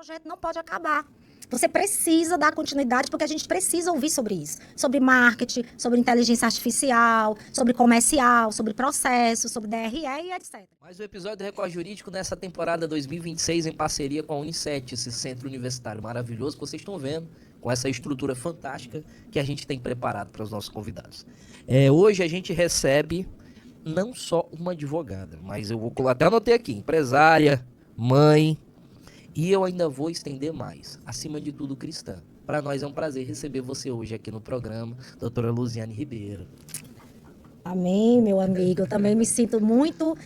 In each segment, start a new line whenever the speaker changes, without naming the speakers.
projeto não pode acabar. Você precisa dar continuidade, porque a gente precisa ouvir sobre isso. Sobre marketing, sobre inteligência artificial, sobre comercial, sobre processo, sobre DRE e etc.
Mais um episódio do Record Jurídico nessa temporada 2026 em parceria com a Unicet, esse centro universitário maravilhoso que vocês estão vendo, com essa estrutura fantástica que a gente tem preparado para os nossos convidados. Hoje a gente recebe não só uma advogada, mas eu vou até anotei aqui, empresária, mãe, e eu ainda vou estender mais, acima de tudo cristã. Para nós é um prazer receber você hoje aqui no programa, doutora Luziane Ribeiro.
Amém, meu amigo. Eu também me sinto muito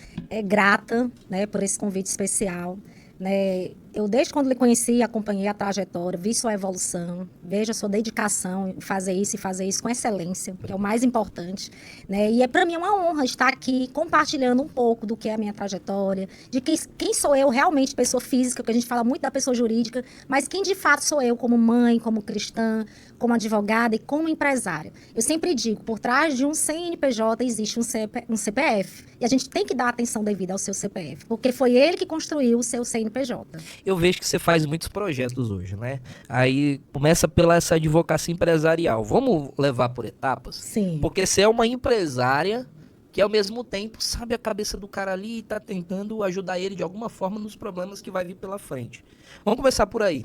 grata, né, por esse convite especial. Né? Eu, desde quando lhe conheci, acompanhei a trajetória, vi sua evolução, vejo a sua dedicação em fazer isso com excelência, que é o mais importante. Né? E para mim é uma honra estar aqui compartilhando um pouco do que é a minha trajetória, de quem sou eu realmente, pessoa física, porque a gente fala muito da pessoa jurídica, mas quem de fato sou eu como mãe, como cristã, como advogada e como empresária. Eu sempre digo, por trás de um CNPJ existe um CPF. E a gente tem que dar atenção devida ao seu CPF, porque foi ele que construiu o seu CNPJ.
Eu vejo que você faz muitos projetos hoje, né? Aí começa pela essa advocacia empresarial. Vamos levar por etapas?
Sim.
Porque você é uma empresária que ao mesmo tempo sabe a cabeça do cara ali e tá tentando ajudar ele de alguma forma nos problemas que vai vir pela frente. Vamos começar por aí.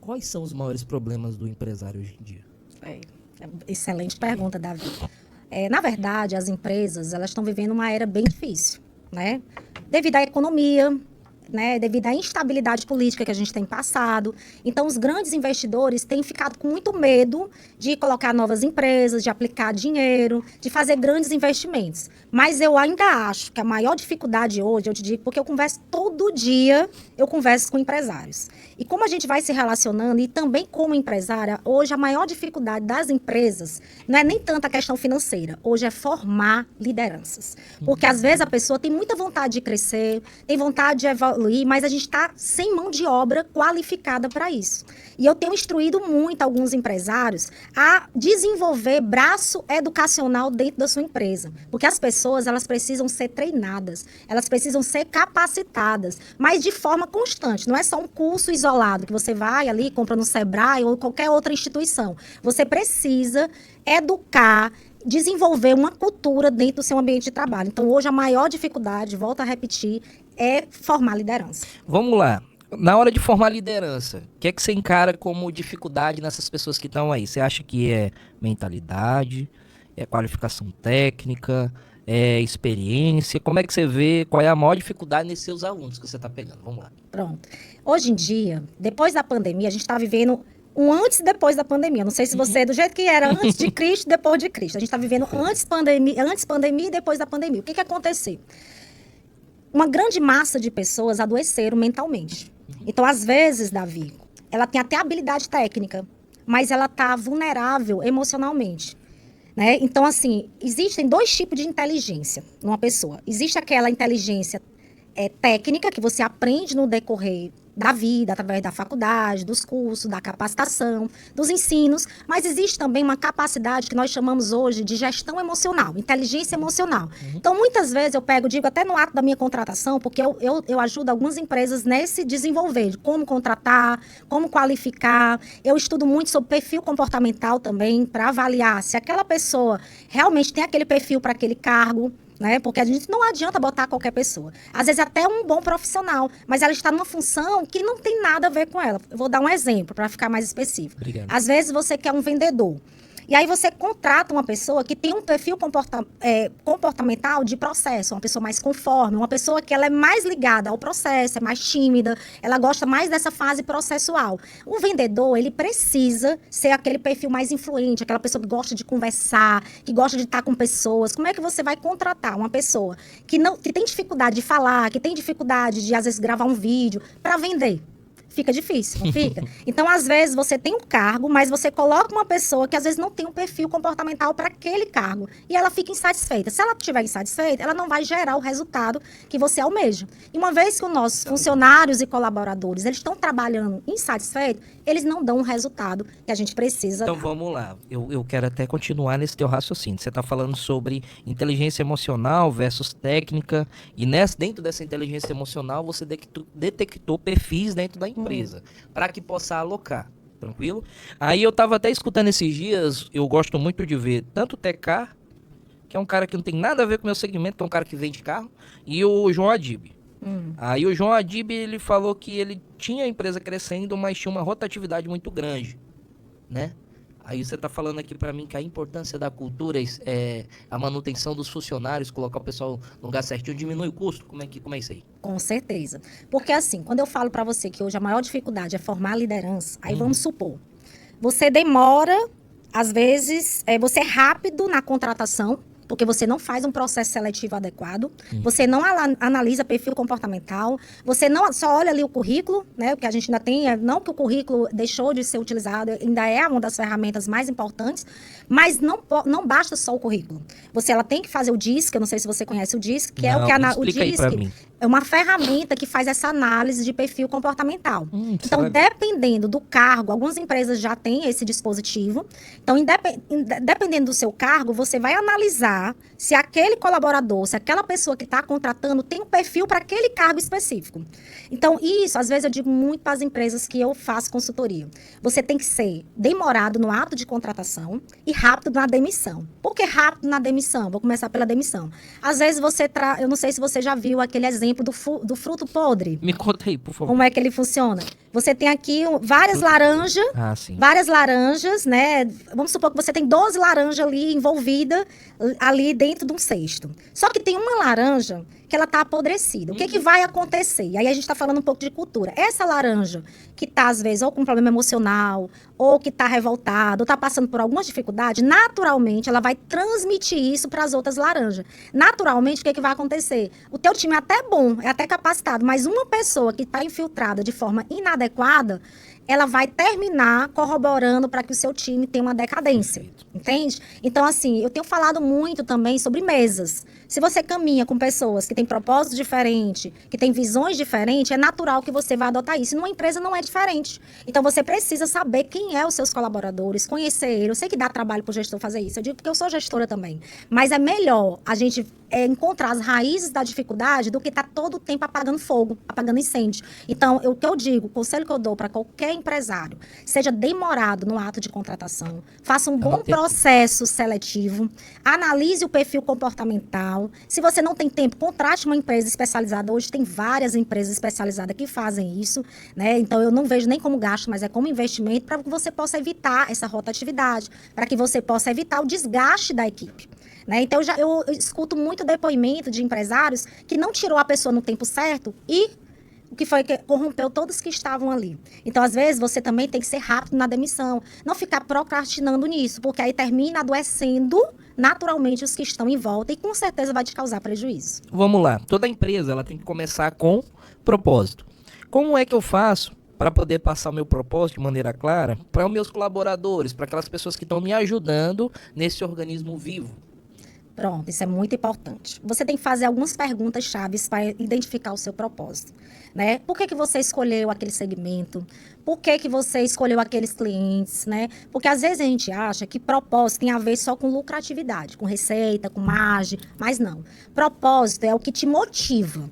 Quais são os maiores problemas do empresário hoje em dia?
Excelente pergunta, Davi. Na verdade, as empresas elas estão vivendo uma era bem difícil, né? Devido à economia, né? Devido à instabilidade política que a gente tem passado. Então, os grandes investidores têm ficado com muito medo de colocar novas empresas, de aplicar dinheiro, de fazer grandes investimentos. Mas eu ainda acho que a maior dificuldade hoje, eu te digo, porque eu converso todo dia, eu converso com empresários. E como a gente vai se relacionando, e também como empresária, hoje a maior dificuldade das empresas não é nem tanto a questão financeira, hoje é formar lideranças. Porque às vezes a pessoa tem muita vontade de crescer, tem vontade de evoluir, mas a gente está sem mão de obra qualificada para isso. E eu tenho instruído muito alguns empresários a desenvolver braço educacional dentro da sua empresa. Porque as pessoas, elas precisam ser treinadas, elas precisam ser capacitadas, mas de forma constante. Não é só um curso isolado que você vai ali, compra no Sebrae ou qualquer outra instituição. Você precisa educar, desenvolver uma cultura dentro do seu ambiente de trabalho. Então, hoje, a maior dificuldade, volto a repetir, é formar liderança.
Vamos lá. Na hora de formar liderança, o que é que você encara como dificuldade nessas pessoas que estão aí? Você acha que é mentalidade, é qualificação técnica, é experiência? Como é que você vê qual é a maior dificuldade nesses seus alunos que você está pegando? Vamos lá.
Pronto. Hoje em dia, depois da pandemia, a gente está vivendo um antes e depois da pandemia. Não sei se você é do jeito que era antes de Cristo e depois de Cristo. A gente está vivendo antes pandemia e depois da pandemia. O que aconteceu? Uma grande massa de pessoas adoeceram mentalmente. Então, às vezes, Davi, ela tem até habilidade técnica, mas ela está vulnerável emocionalmente. Né? Então, assim, existem dois tipos de inteligência numa pessoa. Existe aquela inteligência técnica que você aprende no decorrer da vida, através da faculdade, dos cursos, da capacitação, dos ensinos, mas existe também uma capacidade que nós chamamos hoje de gestão emocional, inteligência emocional. Então, muitas vezes eu digo até no ato da minha contratação, porque eu ajudo algumas empresas nesse desenvolver, de como contratar, como qualificar. Eu estudo muito sobre perfil comportamental também, para avaliar se aquela pessoa realmente tem aquele perfil para aquele cargo, né? Porque a gente não adianta botar qualquer pessoa. Às vezes até um bom profissional, mas ela está numa função que não tem nada a ver com ela. Eu vou dar um exemplo para ficar mais específico.
Obrigado.
Às vezes você quer um vendedor. E aí você contrata uma pessoa que tem um perfil comportamental de processo, uma pessoa mais conforme, uma pessoa que ela é mais ligada ao processo, é mais tímida, ela gosta mais dessa fase processual. O vendedor, ele precisa ser aquele perfil mais influente, aquela pessoa que gosta de conversar, que gosta de estar com pessoas. Como é que você vai contratar uma pessoa que tem dificuldade de falar, que tem dificuldade de, às vezes, gravar um vídeo para vender? fica difícil, não fica? Então, às vezes, você tem um cargo, mas você coloca uma pessoa que às vezes não tem um perfil comportamental para aquele cargo. E ela fica insatisfeita. Se ela estiver insatisfeita, ela não vai gerar o resultado que você almeja. E uma vez que os nossos funcionários e colaboradores, eles estão trabalhando insatisfeitos, eles não dão o resultado que a gente precisa
Então
dar.
vamos lá, eu quero até continuar nesse teu raciocínio. Você está falando sobre inteligência emocional versus técnica, e dentro dessa inteligência emocional você detectou perfis dentro da empresa, para que possa alocar, tranquilo? Aí eu estava até escutando esses dias, eu gosto muito de ver tanto o TK, que é um cara que não tem nada a ver com o meu segmento, que é um cara que vende carro, e o João Adib. Aí o João Adib, ele falou que ele tinha a empresa crescendo, mas tinha uma rotatividade muito grande, né? Aí você tá falando aqui para mim que a importância da cultura é a manutenção dos funcionários, colocar o pessoal no lugar certinho, diminui o custo. Como é isso aí?
Com certeza. Porque assim, quando eu falo para você que hoje a maior dificuldade é formar liderança, aí vamos supor, você demora, às vezes, você é rápido na contratação, porque você não faz um processo seletivo adequado, você não analisa perfil comportamental, você não só olha ali o currículo, né? Porque a gente ainda tem, não que o currículo deixou de ser utilizado, ainda é uma das ferramentas mais importantes, mas não basta só o currículo. Ela tem que fazer o DISC, eu não sei se você conhece o DISC, que
Não,
é o
explica aí pra mim.
DISC é uma ferramenta que faz essa análise de perfil comportamental. Então, dependendo do cargo, algumas empresas já têm esse dispositivo. Então, dependendo do seu cargo, você vai analisar se aquele colaborador, se aquela pessoa que está contratando tem um perfil para aquele cargo específico. Então, isso, às vezes, eu digo muito para as empresas que eu faço consultoria. Você tem que ser demorado no ato de contratação e rápido na demissão. Por que rápido na demissão? Vou começar pela demissão. Às vezes, eu não sei se você já viu aquele exemplo do fruto podre.
Me conta aí, por favor.
Como é que ele funciona? Você tem aqui várias laranjas, né? Vamos supor que você tem 12 laranjas ali envolvidas ali dentro de um cesto. Só que tem uma laranja que ela está apodrecida. O que vai acontecer? E aí a gente está falando um pouco de cultura. Essa laranja que está, às vezes, ou com um problema emocional, ou que está revoltada, ou está passando por alguma dificuldade, naturalmente ela vai transmitir isso para as outras laranjas. Naturalmente, o que vai acontecer? O teu time é até bom, é até capacitado, mas uma pessoa que está infiltrada de forma inadequada, ela vai terminar corroborando para que o seu time tenha uma decadência, entende? Então, assim, eu tenho falado muito também sobre mesas. Se você caminha com pessoas que têm propósitos diferentes, que têm visões diferentes, é natural que você vá adotar isso. E numa empresa não é diferente. Então, você precisa saber quem é os seus colaboradores, conhecer eles. Eu sei que dá trabalho para o gestor fazer isso, eu digo porque eu sou gestora também. Mas é melhor a gente encontrar as raízes da dificuldade do que estar todo o tempo apagando fogo, apagando incêndio. Então, o que eu digo, o conselho que eu dou para qualquer empresário, seja demorado no ato de contratação, faça um bom processo seletivo, analise o perfil comportamental. Se você não tem tempo, contrate uma empresa especializada. Hoje tem várias empresas especializadas que fazem isso, né? Então, eu não vejo nem como gasto, mas é como investimento para que você possa evitar essa rotatividade, para que você possa evitar o desgaste da equipe. Né? Então, eu escuto muito depoimento de empresários que não tirou a pessoa no tempo certo e o que foi que corrompeu todos que estavam ali. Então, às vezes, você também tem que ser rápido na demissão, não ficar procrastinando nisso, porque aí termina adoecendo naturalmente os que estão em volta e com certeza vai te causar prejuízo.
Vamos lá, toda empresa ela tem que começar com propósito. Como é que eu faço para poder passar o meu propósito de maneira clara para os meus colaboradores, para aquelas pessoas que estão me ajudando nesse organismo vivo?
Pronto, isso é muito importante. Você tem que fazer algumas perguntas chaves para identificar o seu propósito, né? Por que você escolheu aquele segmento? Por que você escolheu aqueles clientes, né? Porque às vezes a gente acha que propósito tem a ver só com lucratividade, com receita, com margem, mas não. Propósito é o que te motiva.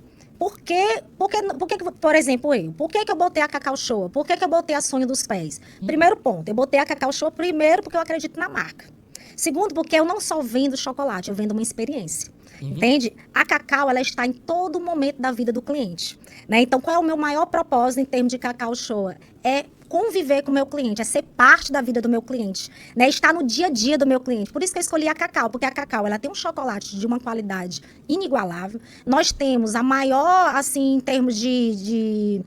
Por exemplo, por que eu botei a Cacau Show? Por que eu botei a Sonho dos Pés? Primeiro ponto, eu botei a Cacau Show primeiro porque eu acredito na marca. Segundo, porque eu não só vendo chocolate, eu vendo uma experiência. Entende? A Cacau, ela está em todo momento da vida do cliente. Né? Então, qual é o meu maior propósito em termos de Cacau Show? É conviver com o meu cliente, é ser parte da vida do meu cliente, né? Estar no dia a dia do meu cliente. Por isso que eu escolhi a Cacau, porque a Cacau, ela tem um chocolate de uma qualidade inigualável. Nós temos a maior, assim, em termos de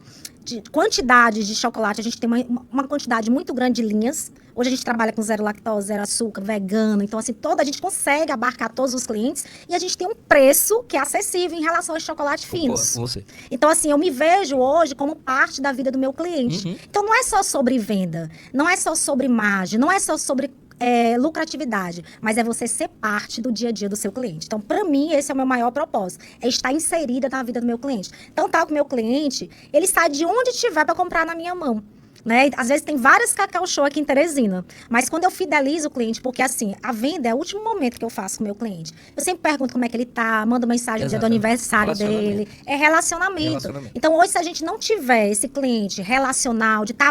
de quantidade de chocolate, a gente tem uma quantidade muito grande de linhas. Hoje a gente trabalha com zero lactose, zero açúcar, vegano. Então, assim, a gente consegue abarcar todos os clientes e a gente tem um preço que é acessível em relação aos chocolates finos.
Você.
Então, assim, eu me vejo hoje como parte da vida do meu cliente. Então, não é só sobre venda, não é só sobre margem, não é só sobre lucratividade, mas é você ser parte do dia a dia do seu cliente. Então, para mim, esse é o meu maior propósito, é estar inserida na vida do meu cliente. Então, tá com o meu cliente, ele sai de onde estiver para comprar na minha mão. Né? Às vezes tem várias Cacau Show aqui em Teresina, mas quando eu fidelizo o cliente, porque assim, a venda é o último momento que eu faço com o meu cliente. Eu sempre pergunto como é que ele tá, mando mensagem no dia do aniversário dele. É relacionamento. Então hoje, se a gente não tiver esse cliente relacional, de tá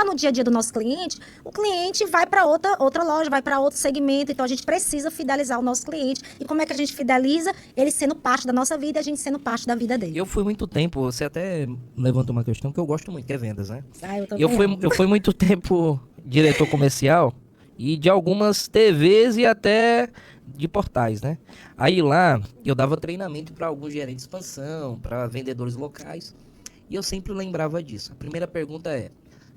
no dia a dia do nosso cliente, o cliente vai para outra loja, vai para outro segmento. Então a gente precisa fidelizar o nosso cliente. E como é que a gente fideliza? Ele sendo parte da nossa vida e a gente sendo parte da vida dele.
Eu fui muito tempo, você até levantou uma questão que eu gosto muito, que é vendas, né?
Eu
fui muito tempo diretor comercial e de algumas TVs e até de portais, né? Aí lá eu dava treinamento para alguns gerentes de expansão, para vendedores locais, e eu sempre lembrava disso. A primeira pergunta é: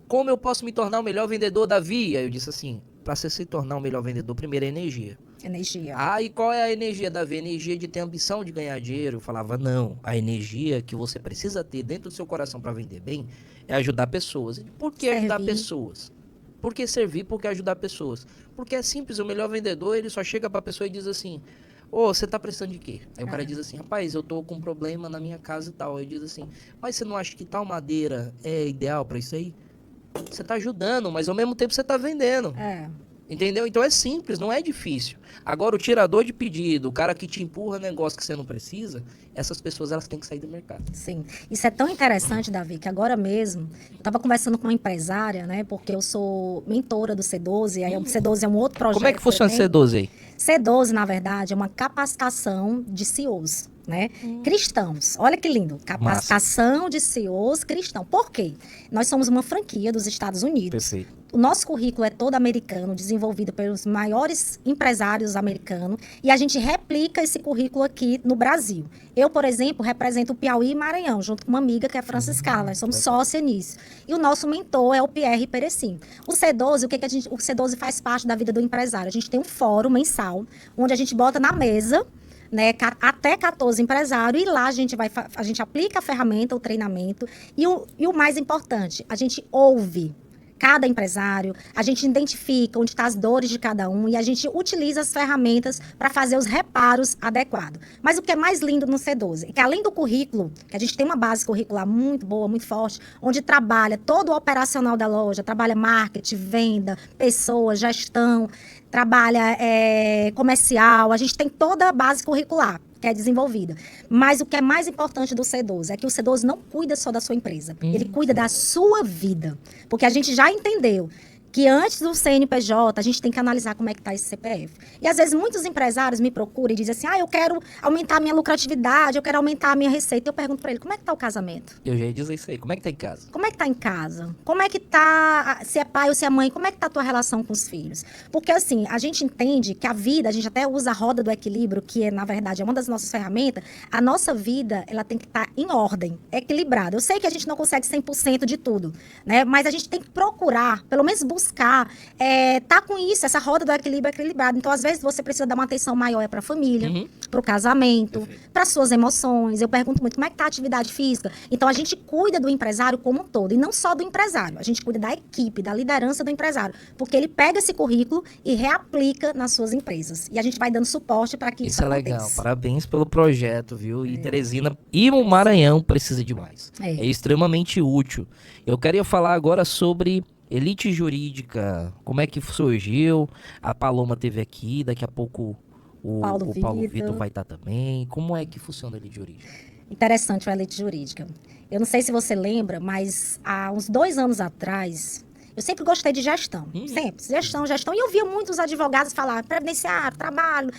como eu posso me tornar o melhor vendedor, Davi? Aí eu disse assim: para você se tornar o melhor vendedor, primeiro é energia.
Energia.
Ah, e qual é a energia, Davi? Energia de ter ambição de ganhar dinheiro? Eu falava, não. A energia que você precisa ter dentro do seu coração para vender bem é ajudar pessoas. Por que ajudar pessoas? Por que servir? Por que ajudar pessoas? Porque é simples, o melhor vendedor, ele só chega para a pessoa e diz assim: ô, você tá precisando de quê? Aí o cara diz assim: rapaz, eu tô com um problema na minha casa e tal. Aí diz assim: mas você não acha que tal madeira é ideal para isso aí? Você tá ajudando, mas ao mesmo tempo você tá vendendo. Entendeu? Então é simples, não é difícil. Agora, o tirador de pedido, o cara que te empurra negócio que você não precisa, essas pessoas elas têm que sair do mercado.
Sim. Isso é tão interessante, Davi, que agora mesmo, eu estava conversando com uma empresária, né? Porque eu sou mentora do C12, aí o C12 é um outro projeto.
Como é que funciona o C12 aí?
C12, na verdade, é uma capacitação de CEOs, né? Cristãos. Olha que lindo. Capacitação de CEOs cristãos. Por quê? Nós somos uma franquia dos Estados Unidos.
Perfeito.
O nosso currículo é todo americano, desenvolvido pelos maiores empresários americanos, e a gente replica esse currículo aqui no Brasil. Eu, por exemplo, represento o Piauí e Maranhão, junto com uma amiga que é Franciscala, nós somos sócia nisso. E o nosso mentor é o Pierre Perecim. O C12, o C12 faz parte da vida do empresário. A gente tem um fórum mensal, onde a gente bota na mesa, né, até 14 empresários, e lá a gente aplica a ferramenta, o treinamento, e o mais importante, a gente ouve cada empresário, a gente identifica onde estão as dores de cada um e a gente utiliza as ferramentas para fazer os reparos adequados. Mas o que é mais lindo no C12 é que, além do currículo, que a gente tem uma base curricular muito boa, muito forte, onde trabalha todo o operacional da loja, trabalha marketing, venda, pessoas, gestão, trabalha comercial, a gente tem toda a base curricular que é desenvolvida. Mas o que é mais importante do C12 é que o C12 não cuida só da sua empresa, ele cuida da sua vida. Porque a gente já entendeu que antes do CNPJ, a gente tem que analisar como é que está esse CPF. E, às vezes, muitos empresários me procuram e dizem assim: eu quero aumentar a minha lucratividade, eu quero aumentar a minha receita. Eu pergunto para ele: como é que está o casamento?
Eu já ia dizer isso aí. Como é que está em casa?
Como é que está em casa? Como é que está, se é pai ou se é mãe, como é que está a tua relação com os filhos? Porque, assim, a gente entende que a vida, a gente até usa a roda do equilíbrio, que, na verdade, é uma das nossas ferramentas. A nossa vida, ela tem que estar em ordem, equilibrada. Eu sei que a gente não consegue 100% de tudo, né? Mas a gente tem que procurar, pelo menos buscar, tá com isso, essa roda do equilíbrio equilibrada. Então, às vezes, você precisa dar uma atenção maior para a família, para o casamento, para suas emoções. Eu pergunto muito: como é que tá a atividade física? Então, a gente cuida do empresário como um todo, e não só do empresário. A gente cuida da equipe, da liderança do empresário, porque ele pega esse currículo e reaplica nas suas empresas. E a gente vai dando suporte para que isso aconteça.
Isso é legal. Parabéns pelo projeto, viu? E Teresina e o Maranhão precisa demais. É extremamente útil. Eu queria falar agora sobre Elite Jurídica. Como é que surgiu? A Paloma teve aqui, daqui a pouco o Paulo Vitor vai estar também. Como é que funciona a Elite Jurídica?
Interessante a Elite Jurídica. Eu não sei se você lembra, mas há uns 2 anos atrás, Eu sempre gostei de gestão, sempre, gestão. E eu via muitos advogados falar previdenciário, trabalho,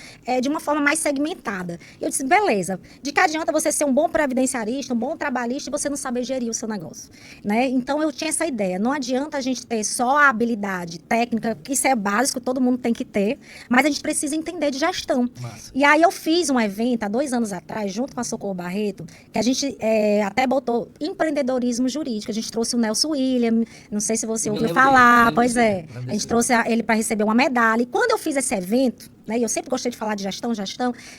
de uma forma mais segmentada. E eu disse, beleza, de que adianta você ser um bom previdenciarista, um bom trabalhista e você não saber gerir o seu negócio, né? Então, eu tinha essa ideia, não adianta a gente ter só a habilidade técnica, que isso é básico, todo mundo tem que ter, mas a gente precisa entender de gestão.
Massa.
E aí eu fiz um evento há 2 anos atrás, junto com a Socorro Barreto, que a gente até botou empreendedorismo jurídico. A gente trouxe o Nelson William, não sei se você ouviu falar, pois é. A gente trouxe ele para receber uma medalha. E quando eu fiz esse evento, né, e eu sempre gostei de falar de gestão,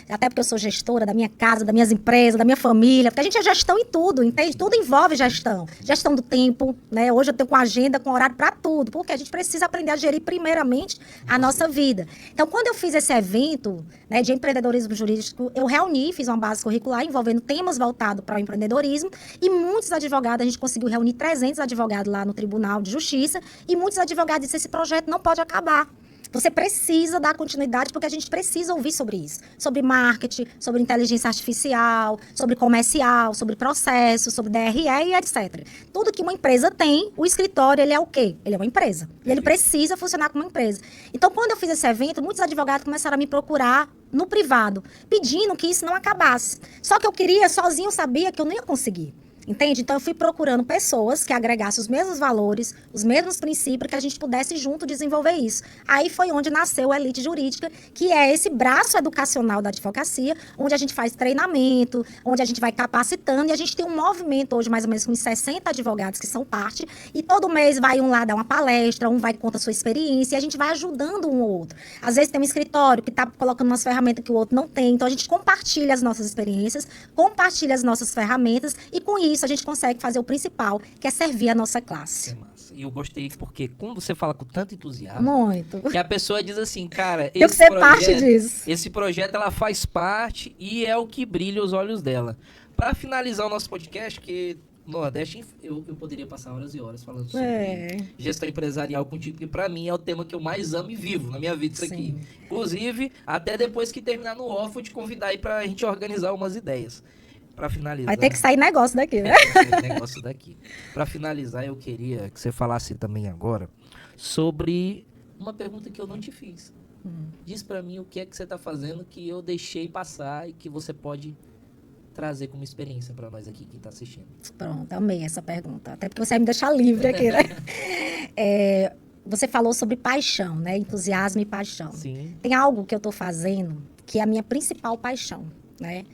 até porque eu sou gestora da minha casa, das minhas empresas, da minha família, porque a gente é gestão em tudo, entende? Tudo envolve gestão. Gestão do tempo, né? Hoje eu tenho com agenda, com horário para tudo, porque a gente precisa aprender a gerir primeiramente a nossa vida. Então, quando eu fiz esse evento, né, de empreendedorismo jurídico, eu reuni, fiz uma base curricular envolvendo temas voltados para o empreendedorismo e muitos advogados, a gente conseguiu reunir 300 advogados lá no Tribunal de Justiça e muitos advogados disseram, esse projeto não pode acabar. Você precisa dar continuidade, porque a gente precisa ouvir sobre isso. Sobre marketing, sobre inteligência artificial, sobre comercial, sobre processo, sobre DRE e etc. Tudo que uma empresa tem, o escritório, ele é o quê? Ele é uma empresa. E ele precisa funcionar como uma empresa. Então, quando eu fiz esse evento, muitos advogados começaram a me procurar no privado, pedindo que isso não acabasse. Só que eu queria, sozinho, eu sabia que eu não ia conseguir. Entende? Então, eu fui procurando pessoas que agregassem os mesmos valores, os mesmos princípios, para que a gente pudesse junto desenvolver isso. Aí foi onde nasceu a Elite Jurídica, que é esse braço educacional da advocacia, onde a gente faz treinamento, onde a gente vai capacitando, e a gente tem um movimento hoje, mais ou menos, com 60 advogados que são parte, e todo mês vai um lá dar uma palestra, um vai contar a sua experiência, e a gente vai ajudando um ou outro. Às vezes tem um escritório que está colocando umas ferramentas que o outro não tem, então a gente compartilha as nossas experiências, compartilha as nossas ferramentas, e com isso a gente consegue fazer o principal, que é servir a nossa classe.
É massa. E eu gostei porque quando você fala com tanto entusiasmo,
muito,
que a pessoa diz assim, cara,
eu que ser parte disso.
Esse projeto ela faz parte e é o que brilha os olhos dela. Para finalizar o nosso podcast, que no Nordeste eu poderia passar horas e horas falando sobre gestão empresarial contigo, que para mim é o tema que eu mais amo e vivo na minha vida isso aqui. Inclusive, até depois que terminar no off, vou te convidar aí para a gente organizar umas ideias. Para finalizar.
Vai ter que sair negócio daqui, né?
Negócio daqui. Para finalizar, eu queria que você falasse também agora sobre uma pergunta que eu não te fiz. Diz para mim o que é que você está fazendo que eu deixei passar e que você pode trazer como experiência para nós aqui, quem está assistindo.
Pronto, amei essa pergunta. Até porque você vai me deixar livre aqui, né? Você falou sobre paixão, né? Entusiasmo e paixão.
Sim.
Tem algo que eu estou fazendo que é a minha principal paixão, né?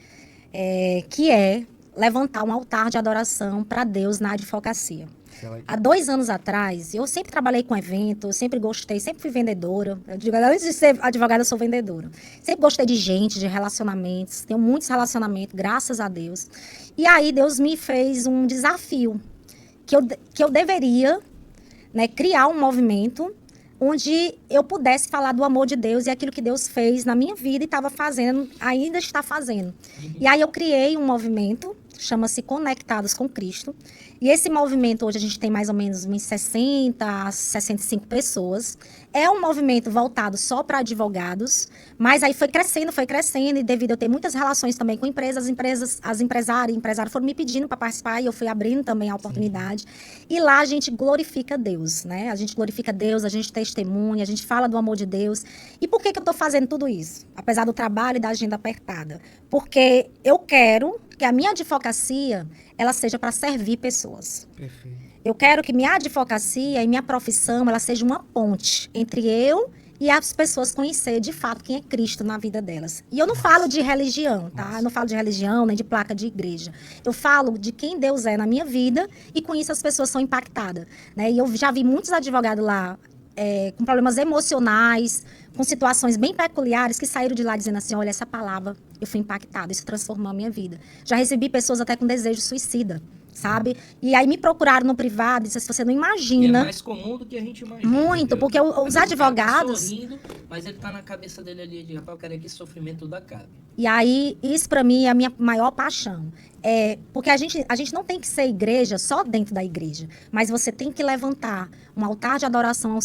Que é levantar um altar de adoração para Deus na advocacia. Há 2 anos atrás, eu sempre trabalhei com evento, sempre gostei, sempre fui vendedora. Eu digo, antes de ser advogada, eu sou vendedora. Sempre gostei de gente, de relacionamentos. Tenho muitos relacionamentos, graças a Deus. E aí, Deus me fez um desafio, que eu deveria, né, criar um movimento onde eu pudesse falar do amor de Deus e aquilo que Deus fez na minha vida e estava fazendo, ainda está fazendo. E aí eu criei um movimento, chama-se Conectados com Cristo. E esse movimento, hoje a gente tem mais ou menos uns 60 a 65 pessoas. É um movimento voltado só para advogados, mas aí foi crescendo, e devido a eu ter muitas relações também com empresas, as empresários foram me pedindo para participar e eu fui abrindo também a oportunidade. E lá a gente glorifica Deus, né? A gente glorifica Deus, a gente testemunha, a gente fala do amor de Deus. E por que eu estou fazendo tudo isso? Apesar do trabalho e da agenda apertada. Porque eu quero que a minha advocacia, ela seja para servir pessoas.
Perfeito.
Eu quero que minha advocacia e minha profissão, ela seja uma ponte entre eu e as pessoas conhecer de fato quem é Cristo na vida delas. E eu não falo de religião, tá? Eu não falo de religião, nem de placa de igreja. Eu falo de quem Deus é na minha vida e com isso as pessoas são impactadas, né? E eu já vi muitos advogados lá com problemas emocionais, com situações bem peculiares, que saíram de lá dizendo assim, olha, essa palavra, eu fui impactada, isso transformou a minha vida. Já recebi pessoas até com desejo suicida, sabe? E aí me procuraram no privado e disseram, você não imagina.
E é mais comum do que a gente imagina.
Muito, porque os advogados...
Tá sorrindo, mas ele tá na cabeça dele ali, de rapaz, eu quero que esse sofrimento tudo acabe.
E aí, isso para mim é a minha maior paixão. Porque a gente não tem que ser igreja só dentro da igreja, mas você tem que levantar um altar de adoração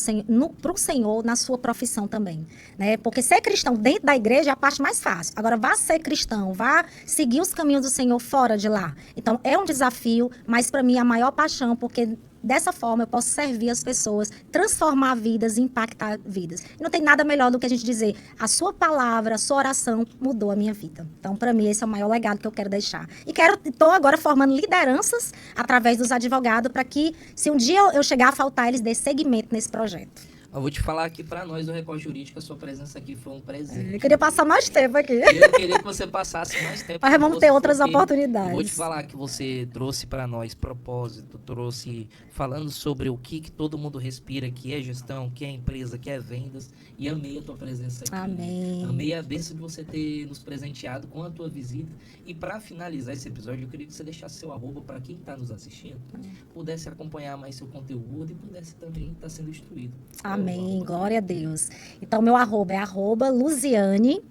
para o Senhor na sua profissão também, né? Porque ser cristão dentro da igreja é a parte mais fácil. Agora, vá ser cristão, vá seguir os caminhos do Senhor fora de lá. Então, é um desafio, mas para mim é a maior paixão, porque dessa forma eu posso servir as pessoas, transformar vidas e impactar vidas. E não tem nada melhor do que a gente dizer, a sua palavra, a sua oração mudou a minha vida. Então, para mim, esse é o maior legado que eu quero deixar. E estou agora formando lideranças através dos advogados para que, se um dia eu chegar a faltar, eles dêem seguimento nesse projeto.
Eu vou te falar aqui para nós do Record Jurídico, a sua presença aqui foi um presente.
Eu queria passar mais tempo aqui.
Eu queria que você passasse mais tempo.
Mas vamos ter outras
porque
oportunidades.
Eu vou te falar que você trouxe para nós propósito, trouxe falando sobre o que todo mundo respira, que é gestão, que é empresa, que é vendas. E amei a tua presença aqui.
Amém.
Amei a bênção de você ter nos presenteado com a tua visita. E para finalizar esse episódio, eu queria que você deixasse seu arroba para quem está nos assistindo, pudesse acompanhar mais seu conteúdo e pudesse também estar sendo instruído.
Amém, glória a Deus. Então, meu arroba é @Luziane,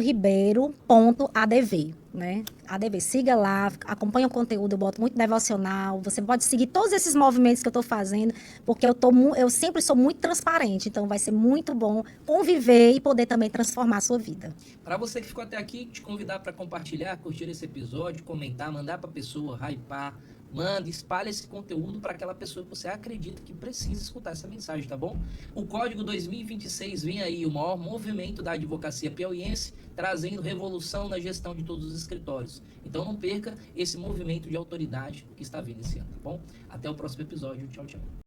.ribeiro.adv, né? ADV, siga lá, acompanha o conteúdo, eu boto muito devocional, você pode seguir todos esses movimentos que eu estou fazendo, porque eu sempre sou muito transparente, então vai ser muito bom conviver e poder também transformar a sua vida.
Para você que ficou até aqui, te convidar para compartilhar, curtir esse episódio, comentar, mandar para a pessoa, hypar, manda, espalha esse conteúdo para aquela pessoa que você acredita que precisa escutar essa mensagem, tá bom? O Código 2026 vem aí, o maior movimento da advocacia piauiense, trazendo revolução na gestão de todos os escritórios. Então não perca esse movimento de autoridade que está vindo esse ano, tá bom? Até o próximo episódio. Tchau, tchau.